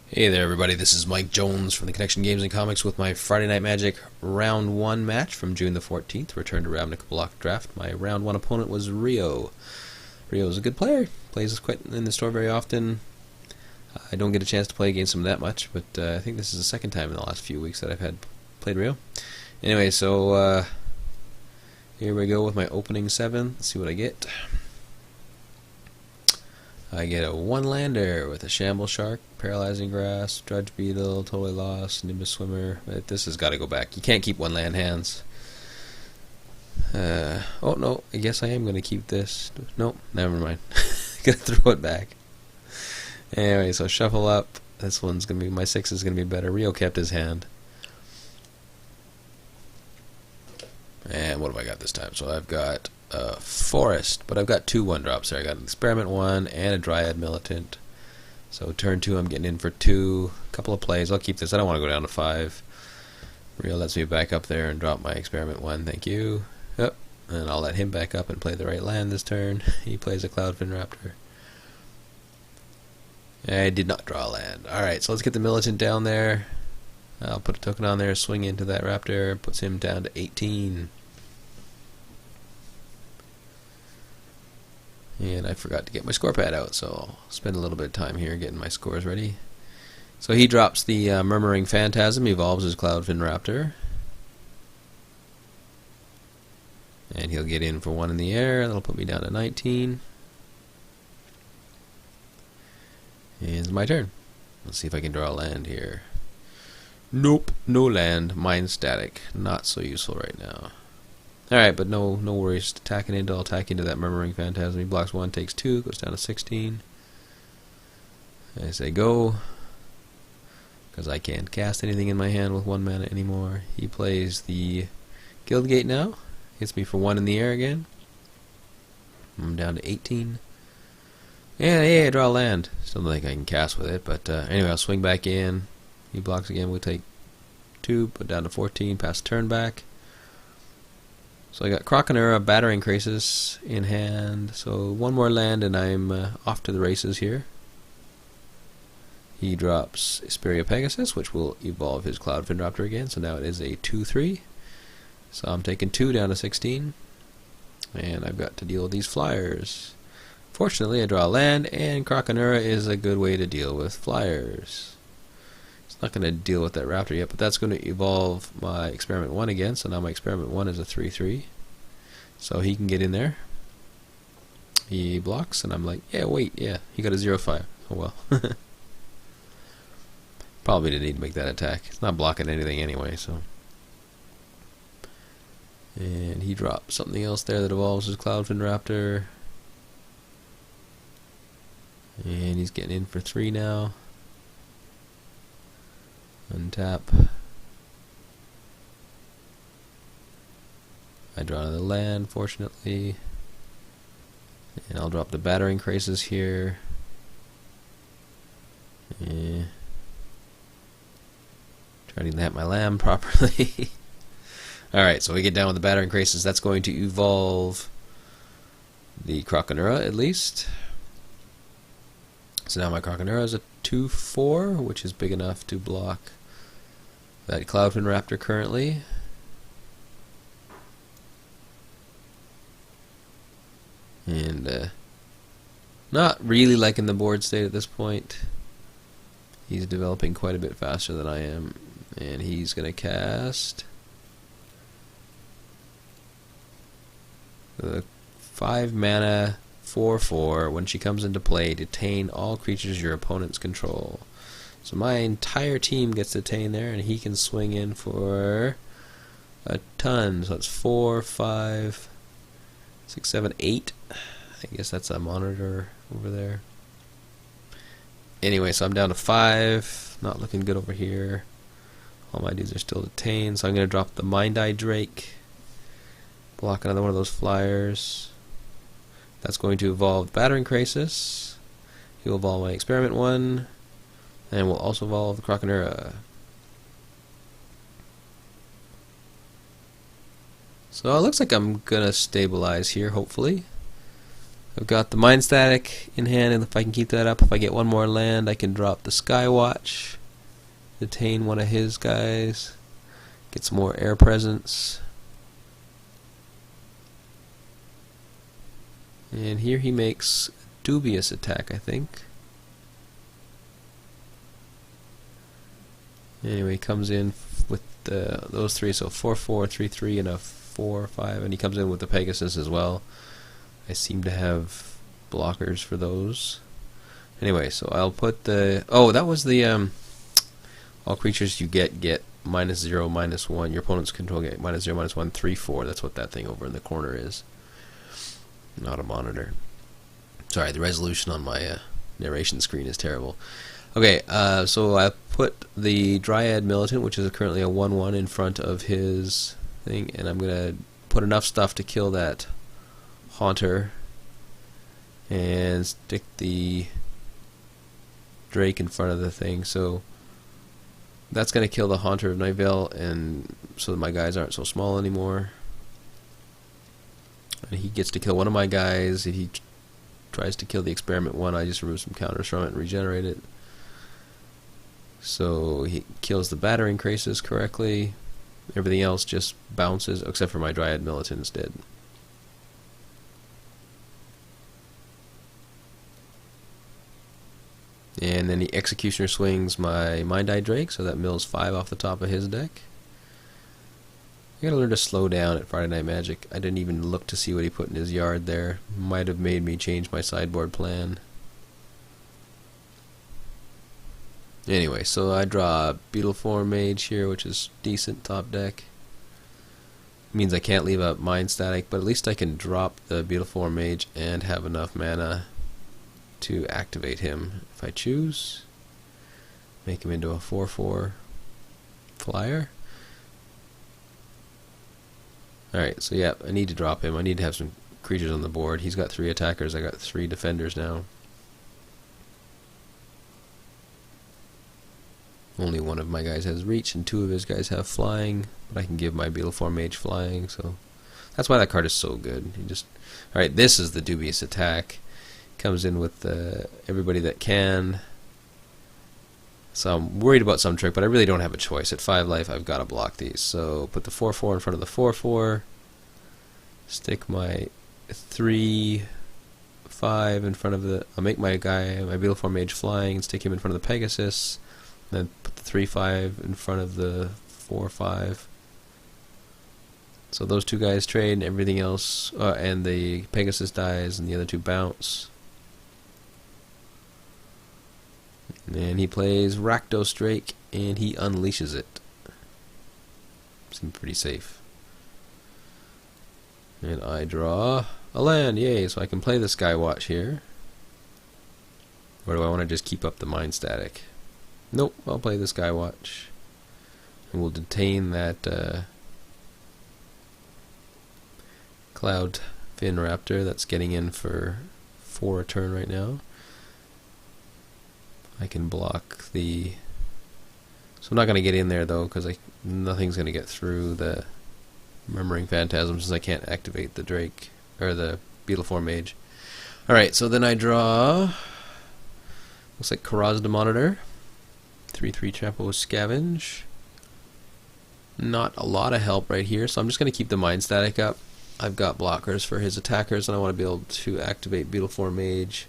Hey there everybody, this is Mike Jones from the Connection Games and Comics with my Friday Night Magic Round 1 match from June the 14th, Return to Ravnica block draft. My Round 1 opponent was Rio. Rio is a good player, plays us quite in the store very often. I don't get a chance to play against him that much, but I think this is the second time in the last few weeks that I've had played Rio. Anyway, so here we go with my opening 7. Let's see what I get. I get a 1-lander with a Shamble Shark, Paralyzing Grass, Drudge Beetle, Totally Lost, Nimbus Swimmer. But this has got to go back. You can't keep 1-land hands. Oh no, I guess I am going to keep this. Nope, never mind. Gonna throw it back. Anyway, so shuffle up. This one's going to be, my 6 is going to be better. Rio kept his hand. And what have I got this time? So I've got a Forest, but I've got 2 1-drops there. I got an Experiment 1 and a Dryad Militant. So turn 2, I'm getting in for 2. Couple of plays. I'll keep this. I don't want to go down to 5. Rio lets me back up there and drop my Experiment 1. Thank you. Yep. And I'll let him back up and play the right land this turn. He plays a Cloudfin Raptor. I did not draw a land. Alright, so let's get the Militant down there. I'll put a token on there, swing into that Raptor, puts him down to 18. And I forgot to get my score pad out, so I'll spend a little bit of time here getting my scores ready. So he drops the Murmuring Phantasm, evolves his Cloudfin Raptor. And he'll get in for 1 in the air, that'll put me down to 19. And it's my turn. Let's see if I can draw a land here. Nope, no land, Mind Static. Not so useful right now. Alright, but no worries. I'll attack into that Murmuring Phantasm. He blocks 1, takes 2, goes down to 16. I say go, because I can't cast anything in my hand with 1 mana anymore. He plays the Guildgate now. Hits me for 1 in the air again. I'm down to 18. And hey, I draw a land. Still don't think I can cast with it, but anyway, I'll swing back in. He blocks again. We'll take 2, put down to 14, pass turn back. So I got Croconura, Battering Krasis in hand. So 1 more land and I'm off to the races here. He drops Asperia Pegasus, which will evolve his Cloudfin Raptor again. So now it is a 2-3. So I'm taking 2 down to 16. And I've got to deal with these flyers. Fortunately, I draw a land, and Croconura is a good way to deal with flyers. It's not going to deal with that Raptor yet, but that's going to evolve my Experiment 1 again. So now my Experiment 1 is a 3-3. So he can get in there. He blocks, and I'm like, yeah, wait, yeah, he got a 0-5. Oh well. Probably didn't need to make that attack. It's not blocking anything anyway, so. And he drops something else there that evolves his Cloudfin Raptor. And he's getting in for 3 now. Untap. I draw another land, fortunately. And I'll drop the Battering Krasis here. Trying to hit my land properly. Alright, so we get down with the Battering Krasis. That's going to evolve the Croconura, at least. So now my Croconura is a 2-4, which is big enough to block that Cloudfin Raptor currently. And not really liking the board state at this point. He's developing quite a bit faster than I am. And he's going to cast the 5 mana 4-4. When she comes into play, detain all creatures your opponents control. So my entire team gets detained there, and he can swing in for a ton. So it's 4, 5, 6, 7, 8. I guess that's a monitor over there. Anyway, so I'm down to 5. Not looking good over here. All my dudes are still detained, so I'm going to drop the Mind Eye Drake. Block another one of those flyers. That's going to evolve Battering Krasis. He'll evolve my Experiment 1. And we'll also evolve the Croconura. So it looks like I'm going to stabilize here, hopefully. I've got the Mind Static in hand, and if I can keep that up, if I get one more land, I can drop the Skywatch, detain one of his guys, get some more air presence. And here he makes dubious attack, I think. Anyway, he comes in with those three, so 4-4, 3-3, and a 4-5, and he comes in with the Pegasus as well. I seem to have blockers for those. Anyway, so I'll put the... Oh, that was the... all creatures you get -0, -1. Your opponent's control get -0, -1, 3-4. That's what that thing over in the corner is. Not a monitor. Sorry, the resolution on my narration screen is terrible. Okay, so I put the Dryad Militant, which is currently a 1-1, in front of his thing, and I'm going to put enough stuff to kill that Haunter and stick the Drake in front of the thing. So that's going to kill the Haunter of Night Vale, and so that my guys aren't so small anymore. And he gets to kill one of my guys. If he tries to kill the Experiment one, I just remove some counters from it and regenerate it. So he kills the Battering Krasis correctly. Everything else just bounces, except for my Dryad Militant instead. And then the Executioner swings my Mind Eye Drake, so that mills 5 off the top of his deck. I gotta learn to slow down at Friday Night Magic. I didn't even look to see what he put in his yard there. Might have made me change my sideboard plan. Anyway, so I draw a Beetleform Mage here, which is decent top deck. Means I can't leave a Mind Static, but at least I can drop the Beetleform Mage and have enough mana to activate him if I choose. Make him into a 4-4 flyer. Alright, so yeah, I need to drop him. I need to have some creatures on the board. He's got 3 attackers, I got 3 defenders now. Only one of my guys has reach and 2 of his guys have flying, but I can give my Beetleform Mage flying, so that's why that card is so good. Alright, this is the dubious attack. Comes in with everybody that can. So I'm worried about some trick, but I really don't have a choice. At 5 life, I've got to block these. So put the 4-4 in front of the 4-4. Stick my 3-5 in front of the... I'll make my guy, my Beetleform Mage flying, and stick him in front of the Pegasus. Then put the 3-5 in front of the 4-5. So those 2 guys trade, and everything else, and the Pegasus dies, and the other 2 bounce. And he plays Rakdos Drake, and he unleashes it. Seems pretty safe. And I draw a land, yay! So I can play the Skywatch here. Or do I want to just keep up the Mind Static? Nope, I'll play the Skywatch. And we'll detain that Cloud Fin Raptor that's getting in for 4 a turn right now. I can block the... So I'm not going to get in there though, because nothing's going to get through the Murmuring Phantasm since I can't activate the Drake, or the Beetleform Mage. Alright, so then I draw... Looks like Karazda Monitor. 3-3 Chapo Scavenge. Not a lot of help right here, so I'm just going to keep the Mind Static up. I've got blockers for his attackers, and I want to be able to activate Beetleform Mage.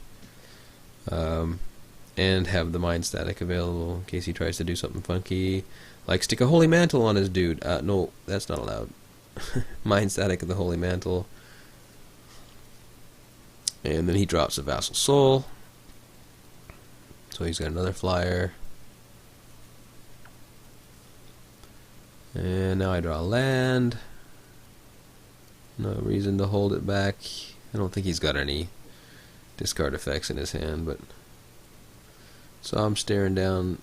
And have the Mind Static available in case he tries to do something funky, like stick a Holy Mantle on his dude. No, that's not allowed. Mind Static of the Holy Mantle. And then he drops a Vassal Soul. So he's got another flyer. And now I draw a land. No reason to hold it back. I don't think he's got any discard effects in his hand, but... So I'm staring down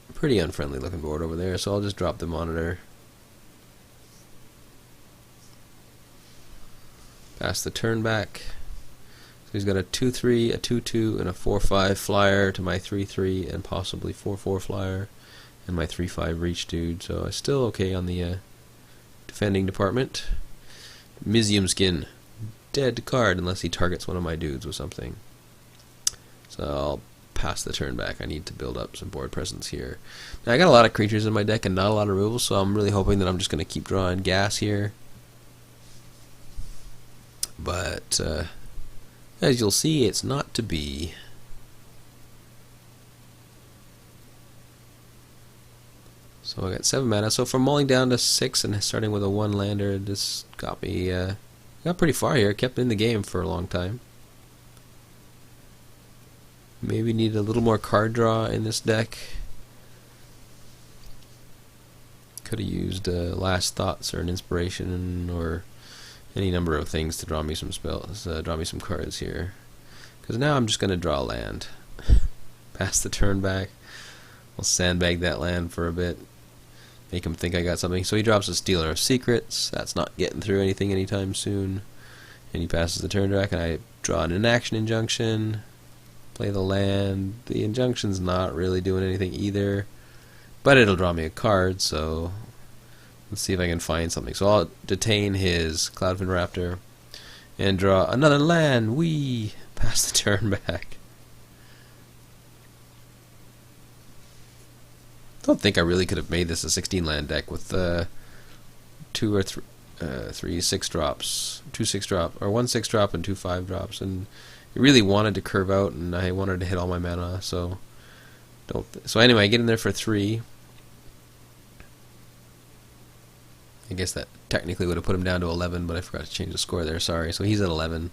a pretty unfriendly looking board over there, so I'll just drop the monitor. Pass the turn back. So he's got a 2-3, a 2-2, and a 4-5 flyer to my 3-3 and possibly 4-4 flyer and my 3-5 reach dude, so I'm still okay on the defending department. Mizium Skin. dead card unless he targets one of my dudes with something. So I'll pass the turn back. I need to build up some board presence here. Now I got a lot of creatures in my deck and not a lot of removals, so I'm really hoping that I'm just going to keep drawing gas here. But as you'll see, it's not to be. So I got 7 mana. So from mulling down to 6 and starting with a 1 lander, this got me got pretty far here. Kept in the game for a long time. Maybe need a little more card draw in this deck. Could have used last thoughts or an inspiration or any number of things to draw me some spells, draw me some cards here. Because now I'm just going to draw a land. Pass the turn back. I'll sandbag that land for a bit. Make him think I got something. So he drops a Stealer of Secrets. That's not getting through anything anytime soon. And he passes the turn back, and I draw an inaction injunction. Play the land. The injunction's not really doing anything either. But it'll draw me a card, so let's see if I can find something. So I'll detain his Cloudfin Raptor and draw another land. Whee! Pass the turn back. I don't think I really could have made this a 16 land deck with 2 or 3 6 drops, 2 6 drop, or 1 6 drop and 2 5 drops, and it really wanted to curve out, and I wanted to hit all my mana. So so anyway, I get in there for 3. I guess that technically would have put him down to 11, but I forgot to change the score there. Sorry. So he's at 11.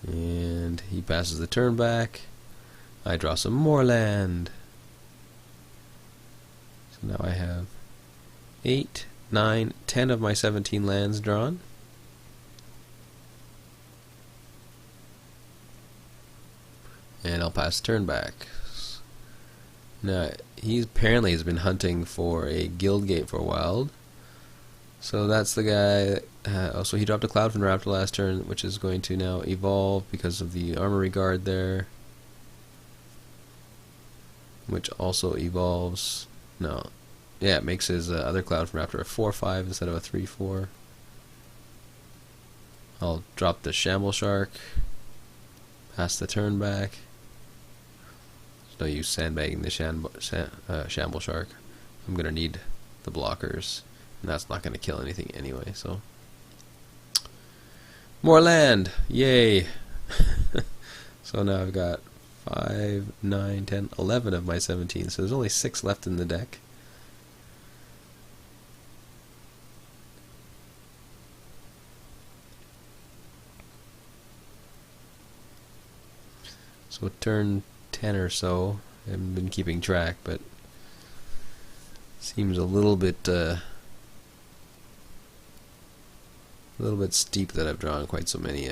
And he passes the turn back. I draw some more land. So now I have 8, 9, 10 of my 17 lands drawn. And I'll pass the turn back. Now, he apparently has been hunting for a guild gate for a while. So that's the guy. So he dropped a Cloudfin Raptor last turn, which is going to now evolve because of the Armory Guard there. Which also evolves. No. Yeah, it makes his other Cloudfin Raptor a 4/5 instead of a 3/4. I'll drop the Shamble Shark. Pass the turn back. There's no use sandbagging the Shamble Shark. I'm going to need the blockers. And that's not going to kill anything anyway, so. More land! Yay! So now I've got 5, 9, 10, 11 of my 17. So there's only 6 left in the deck. So turn 10 or so. I haven't been keeping track, but seems a little bit steep that I've drawn quite so many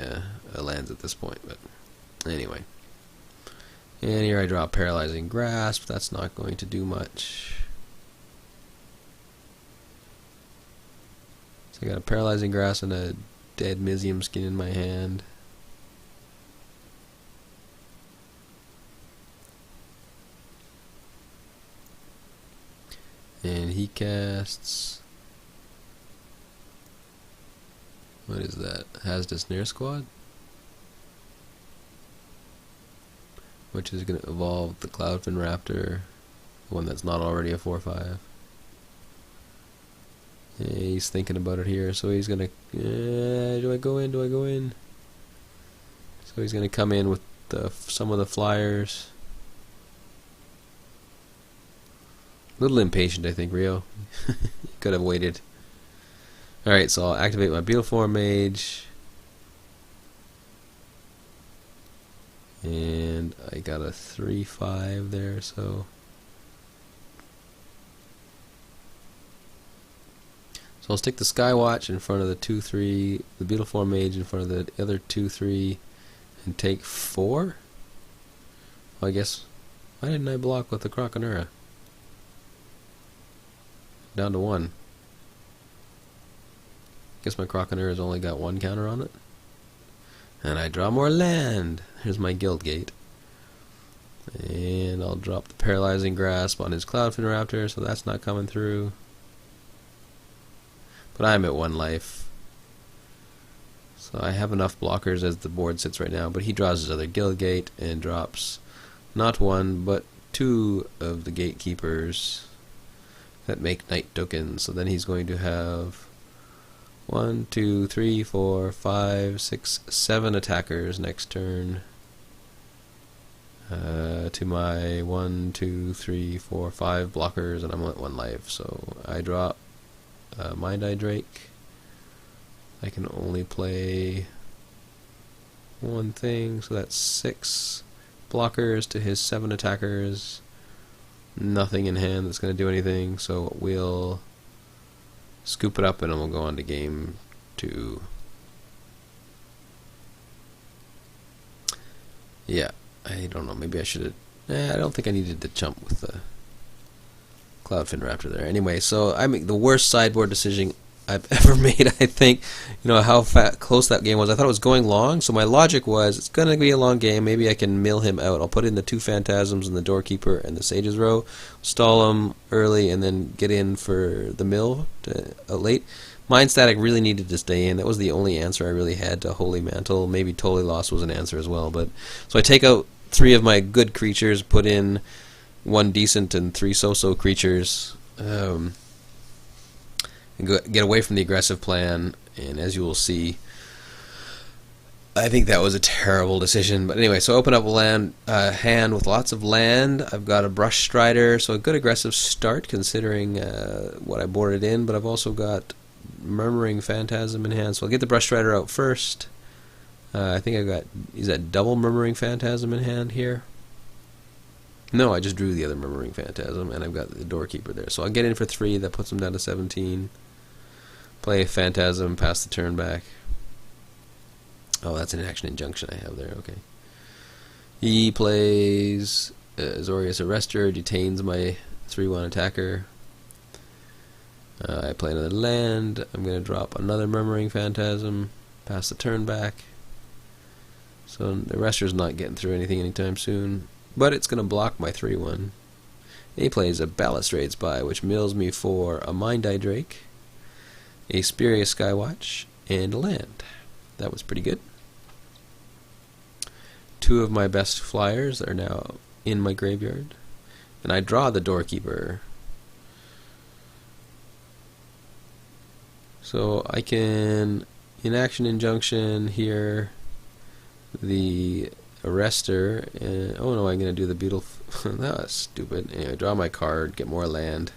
lands at this point. But anyway, and here I draw Paralyzing Grasp. That's not going to do much. So I got a Paralyzing Grasp and a dead Mizium Skin in my hand. And he casts, what is that? Hazardous Snare Squad? Which is going to evolve the Cloudfin Raptor, one that's not already a 4/5. Yeah, he's thinking about it here, so he's going to, do I go in, do I go in? So he's going to come in with some of the flyers. A little impatient, I think, Rio. Could have waited. Alright, so I'll activate my Beetleform Mage. And I got a 3/5 there, so. So I'll stick the Skywatch in front of the 2/3, the Beetleform Mage in front of the other 2/3, and take 4? Well, I guess, why didn't I block with the Croconura? Down to 1. Guess my Croconura's only got 1 counter on it. And I draw more land. Here's my Guild Gate. And I'll drop the Paralyzing Grasp on his Cloudfin Raptor, so that's not coming through. But I'm at 1 life. So I have enough blockers as the board sits right now, but he draws his other Guildgate and drops not 1, but 2 of the Gatekeepers that make Night tokens. So then he's going to have 1, 2, 3, 4, 5, 6, 7 attackers next turn. To my 1, 2, 3, 4, 5 blockers, and I'm at 1 life. So I drop Mind Eye Drake. I can only play 1 thing, so that's 6 blockers to his 7 attackers. Nothing in hand that's going to do anything, so we'll scoop it up and then we'll go on to game 2. Yeah, I don't know, maybe I should have... I don't think I needed to chump with the Cloudfin Raptor there. Anyway, so I make the worst sideboard decision I've ever made, I think. You know how close that game was. I thought it was going long, so my logic was, it's going to be a long game, maybe I can mill him out. I'll put in the 2 Phantasms and the Doorkeeper and the Sage's Row, stall him early, and then get in for the mill late. Mind Static really needed to stay in. That was the only answer I really had to Holy Mantle. Maybe Totally Lost was an answer as well. But so I take out 3 of my good creatures, put in 1 decent and 3 so-so creatures, and get away from the aggressive plan. And as you will see, I think that was a terrible decision. But anyway, so I open up a hand with lots of land. I've got a Brush Strider, so a good aggressive start considering what I boarded in. But I've also got Murmuring Phantasm in hand, so I'll get the Brush Strider out first. I think I've got, is that double Murmuring Phantasm in hand here? No, I just drew the other Murmuring Phantasm, and I've got the Doorkeeper there. So I'll get in for 3, that puts him down to 17. Play a Phantasm, pass the turn back. Oh, that's an Action Injunction I have there, okay. He plays Azorius Arrestor, detains my 3/1 attacker. I play another land. I'm going to drop another Murmuring Phantasm, pass the turn back. So the Arrestor's not getting through anything anytime soon, but it's going to block my 3/1. He plays a Balustrade Spy, which mills me for a Mind Eye Drake, a Spurious Skywatch, and a land. That was pretty good. 2 of my best flyers are now in my graveyard, and I draw the Doorkeeper. So I can, in Action Injunction here, the Arrestor, and oh no, I'm going to do the Beetle. That was stupid. Anyway, draw my card, get more land.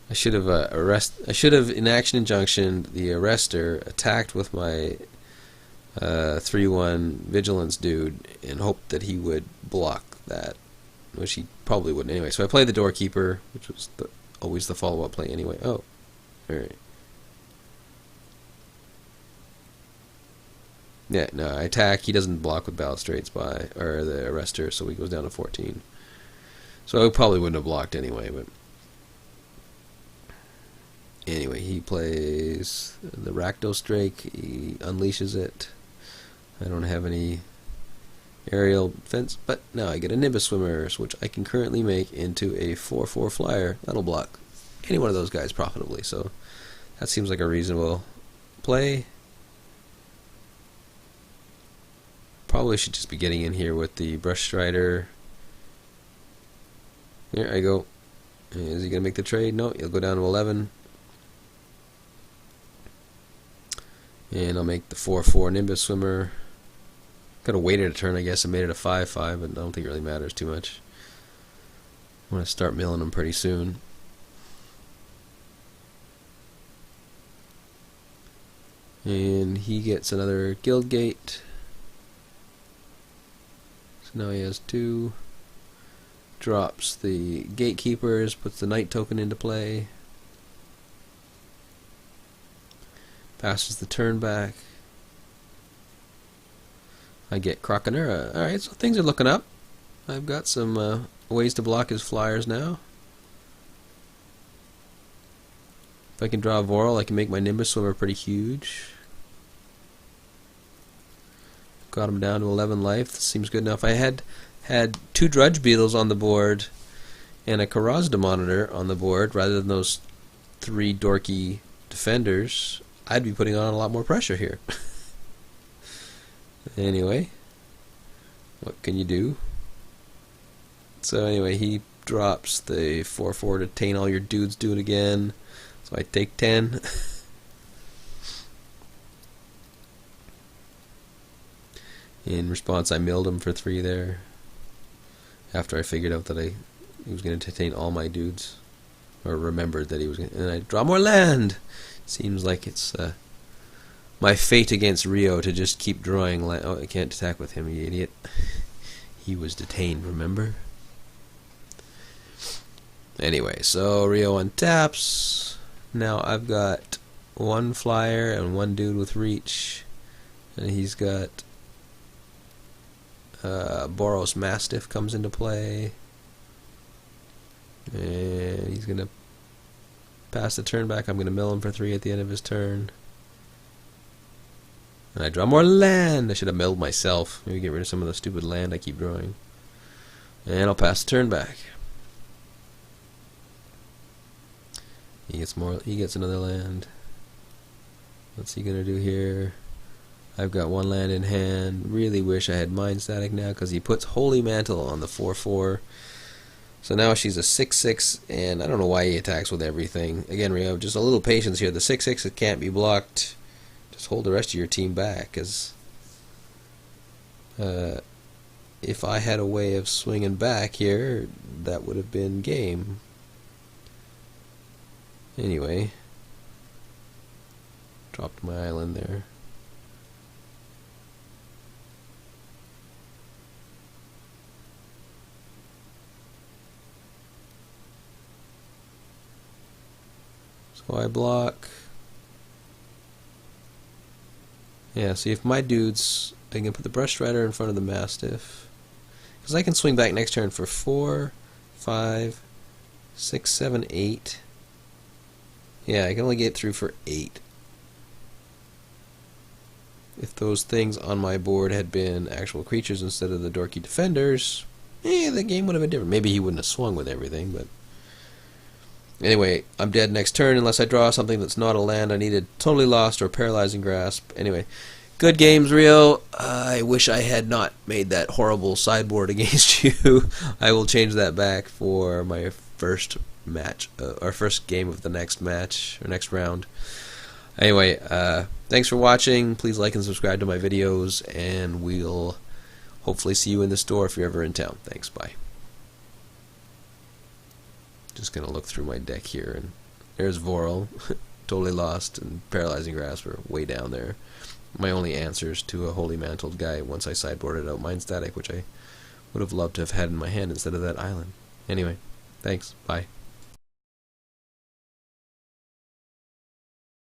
I should have in Action Injunction the Arrestor attacked with my 3/1 Vigilance dude and hoped that he would block that, which he probably wouldn't anyway. So I played the Doorkeeper, which was always the follow-up play anyway. Oh, alright. Yeah, no, I attack. He doesn't block with Balustrade Spy or the Arrestor, so he goes down to 14. So I probably wouldn't have blocked anyway, but anyway, he plays the Rakdos Drake. He unleashes it. I don't have any aerial fence, but now I get a Nimbus Swimmer, which I can currently make into a 4/4 flyer. That'll block any one of those guys profitably, so that seems like a reasonable play. Probably should just be getting in here with the Brush Strider. There I go. Is he going to make the trade? No, he'll go down to 11. And I'll make the 4/4 Nimbus Swimmer. Could have waited a turn, I guess, and made it a 5/5, but I don't think it really matters too much. I'm going to start milling him pretty soon. And he gets another Guildgate. So now he has 2. Drops the Gatekeepers, puts the Night token into play. Passes the turn back. I get Krakenura. Alright, so things are looking up. I've got some ways to block his flyers now. If I can draw a Voral, I can make my Nimbus Swimmer pretty huge. Got him down to 11 life. This seems good enough. I had had 2 Drudge Beetles on the board and a Karazda Monitor on the board rather than those 3 dorky defenders, I'd be putting on a lot more pressure here. Anyway, what can you do? So anyway, he drops the 4/4 to taint all your dudes, do it again. So I take 10. In response, I milled him for 3 there. After I figured out that he was going to taint all my dudes. Or remembered that he was going to. And I draw more land! Seems like it's my fate against Rio to just keep drawing land. Oh, I can't attack with him, you idiot. He was detained, remember? Anyway, so Rio untaps. Now I've got 1 flyer and 1 dude with reach. And he's got Boros Mastiff comes into play. And he's going to pass the turn back. I'm going to mill him for 3 at the end of his turn. And I draw more land. I should have milled myself. Maybe get rid of some of the stupid land I keep drawing. And I'll pass the turn back. He gets more. He gets another land. What's he gonna do here? I've got 1 land in hand. Really wish I had Mind Static now because he puts Holy Mantle on the 4/4. So now she's a 6/6, and I don't know why he attacks with everything. Again, Rio, just a little patience here. The 6/6 it can't be blocked. Just hold the rest of your team back, because if I had a way of swinging back here, that would have been game. Anyway, dropped my island there. So I block. Yeah, see if my dudes, I can put the Brush Strider in front of the Mastiff. Because I can swing back next turn for 4, 5, 6, 7, 8. Yeah, I can only get through for 8. If those things on my board had been actual creatures instead of the dorky defenders, the game would have been different. Maybe he wouldn't have swung with everything, but anyway, I'm dead next turn unless I draw something that's not a land I needed. Totally Lost or Paralyzing Grasp. Anyway, good games, Rio. I wish I had not made that horrible sideboard against you. I will change that back for my first match, our first game of the next match, or next round. Anyway, thanks for watching. Please like and subscribe to my videos, and we'll hopefully see you in the store if you're ever in town. Thanks, bye. Just gonna look through my deck here, and there's Vorl, Totally Lost, and Paralyzing Grasp are way down there. My only answers to a Holy Mantled guy once I sideboarded out Mind Static, which I would have loved to have had in my hand instead of that island. Anyway, thanks, bye.